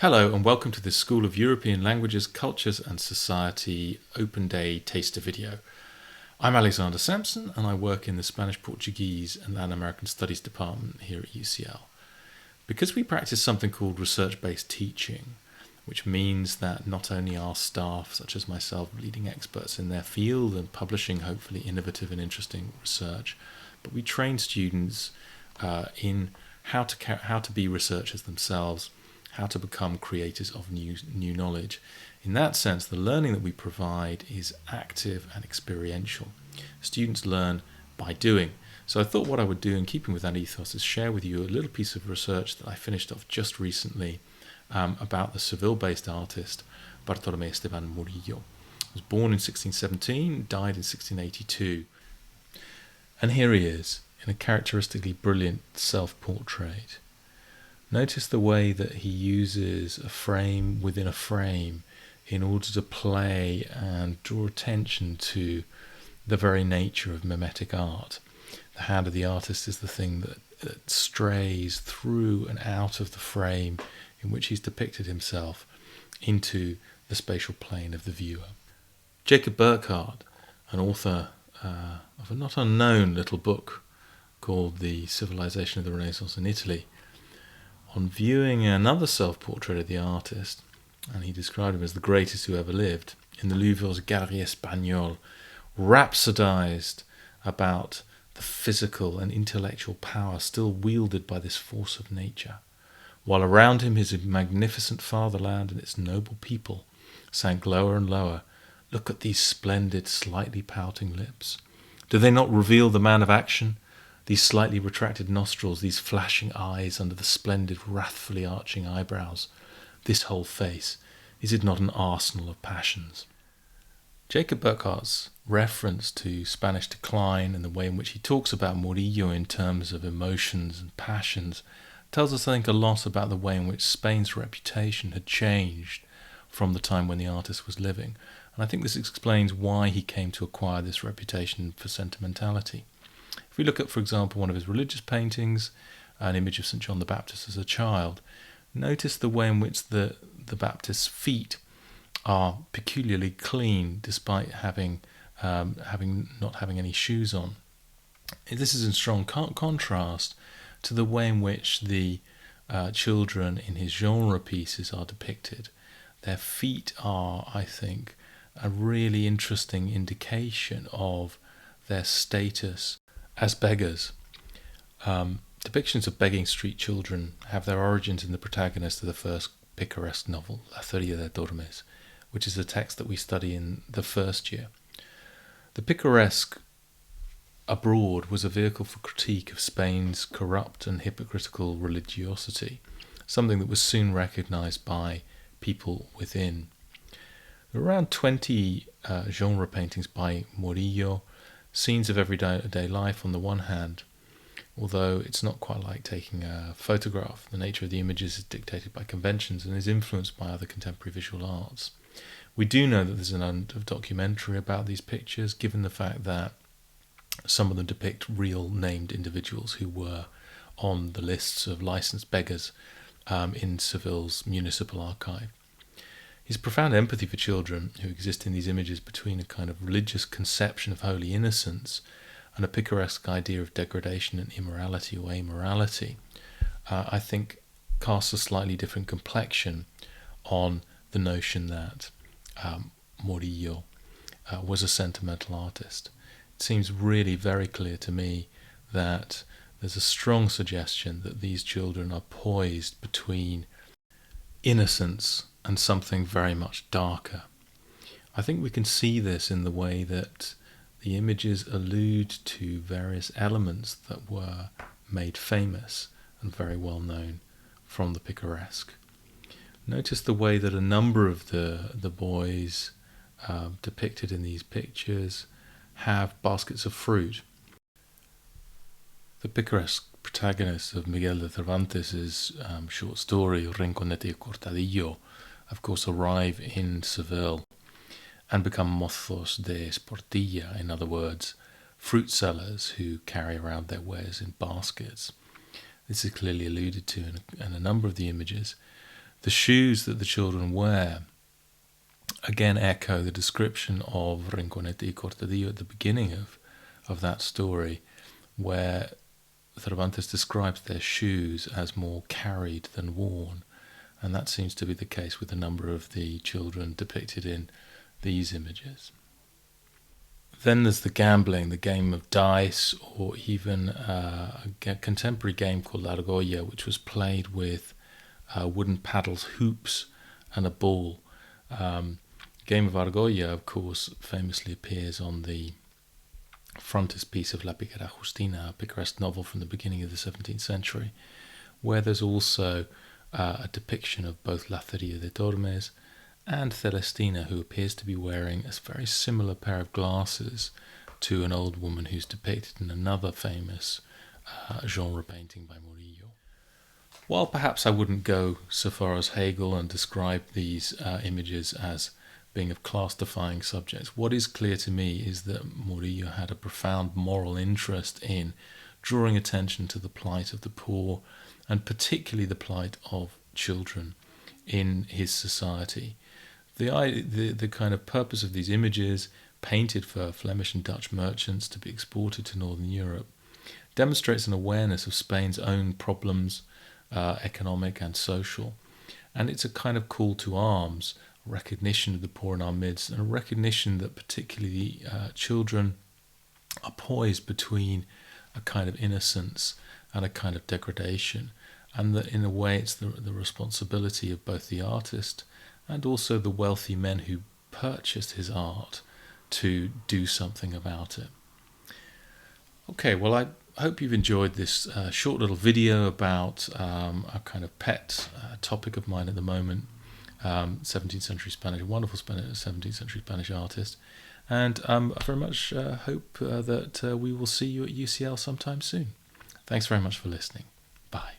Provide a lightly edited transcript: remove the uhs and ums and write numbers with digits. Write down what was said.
Hello and welcome to the School of European Languages, Cultures and Society Open Day Taster video. I'm Alexander Samson and I work in the Spanish, Portuguese and Latin American Studies department here at UCL. Because we practice something called research-based teaching, which means that not only are staff such as myself leading experts in their field and publishing hopefully innovative and interesting research, but we train students in how to be researchers themselves, how to become creators of new knowledge. In that sense, the learning that we provide is active and experiential. Students learn by doing. So I thought what I would do, in keeping with that ethos, is share with you a little piece of research that I finished off just recently about the Seville-based artist Bartolomé Esteban Murillo. He was born in 1617, died in 1682. And here he is, in a characteristically brilliant self-portrait. Notice the way that he uses a frame within a frame in order to play and draw attention to the very nature of mimetic art. The hand of the artist is the thing that strays through and out of the frame in which he's depicted himself into the spatial plane of the viewer. Jacob Burckhardt, an author of a not unknown little book called The Civilization of the Renaissance in Italy, on viewing another self-portrait of the artist, and he described him as the greatest who ever lived, in the Louvre's Galerie Espagnole, rhapsodized about the physical and intellectual power still wielded by this force of nature, while around him his magnificent fatherland and its noble people sank lower and lower. Look at these splendid, slightly pouting lips. Do they not reveal the man of action? These slightly retracted nostrils, these flashing eyes under the splendid, wrathfully arching eyebrows. This whole face, is it not an arsenal of passions? Jacob Burckhardt's reference to Spanish decline and the way in which he talks about Murillo in terms of emotions and passions tells us, I think, a lot about the way in which Spain's reputation had changed from the time when the artist was living. And I think this explains why he came to acquire this reputation for sentimentality. If we look at, for example, one of his religious paintings, an image of St. John the Baptist as a child, notice the way in which the Baptist's feet are peculiarly clean despite not having any shoes on. This is in strong contrast to the way in which the children in his genre pieces are depicted. Their feet are, I think, a really interesting indication of their status as beggars. Depictions of begging street children have their origins in the protagonist of the first picaresque novel, La Feria de Tormes, which is a text that we study in the first year. The picaresque abroad was a vehicle for critique of Spain's corrupt and hypocritical religiosity, something that was soon recognized by people within. There are around 20 genre paintings by Murillo, scenes of everyday life on the one hand, although it's not quite like taking a photograph. The nature of the images is dictated by conventions and is influenced by other contemporary visual arts. We do know that there's an element of documentary about these pictures, given the fact that some of them depict real named individuals who were on the lists of licensed beggars in Seville's municipal archive. His profound empathy for children who exist in these images between a kind of religious conception of holy innocence and a picaresque idea of degradation and immorality or amorality, I think casts a slightly different complexion on the notion that Murillo was a sentimental artist. It seems really very clear to me that there's a strong suggestion that these children are poised between innocence and something very much darker. I think we can see this in the way that the images allude to various elements that were made famous and very well known from the picaresque. Notice the way that a number of the boys depicted in these pictures have baskets of fruit. The picaresque protagonist of Miguel de Cervantes' short story Rinconete y Cortadillo, of course, arrive in Seville and become mozos de esportilla, in other words, fruit sellers who carry around their wares in baskets. This is clearly alluded to in a number of the images. The shoes that the children wear again echo the description of Rinconete y Cortadillo at the beginning of that story, where Cervantes describes their shoes as more carried than worn, and that seems to be the case with a number of the children depicted in these images. Then there's the gambling, the game of dice, or even a contemporary game called La Argolla, which was played with wooden paddles, hoops, and a ball. Game of Argolla, of course, famously appears on the frontispiece of La Picara Justina, a picaresque novel from the beginning of the 17th century, where there's also a depiction of both Lazarillo de Tormes and Celestina, who appears to be wearing a very similar pair of glasses to an old woman who's depicted in another famous genre painting by Murillo. While perhaps I wouldn't go so far as Hegel and describe these images as being of class-defying subjects, what is clear to me is that Murillo had a profound moral interest in drawing attention to the plight of the poor, and particularly the plight of children in his society. The kind of purpose of these images, painted for Flemish and Dutch merchants to be exported to Northern Europe, demonstrates an awareness of Spain's own problems, economic and social, and it's a kind of call to arms, recognition of the poor in our midst, and a recognition that particularly children are poised between a kind of innocence and a kind of degradation, and that in a way it's the responsibility of both the artist and also the wealthy men who purchased his art to do something about it. Okay, well, I hope you've enjoyed this short little video about a kind of pet topic of mine at the moment, 17th century Spanish, a wonderful 17th century Spanish artist, and I very much hope that we will see you at UCL sometime soon. Thanks very much for listening. Bye.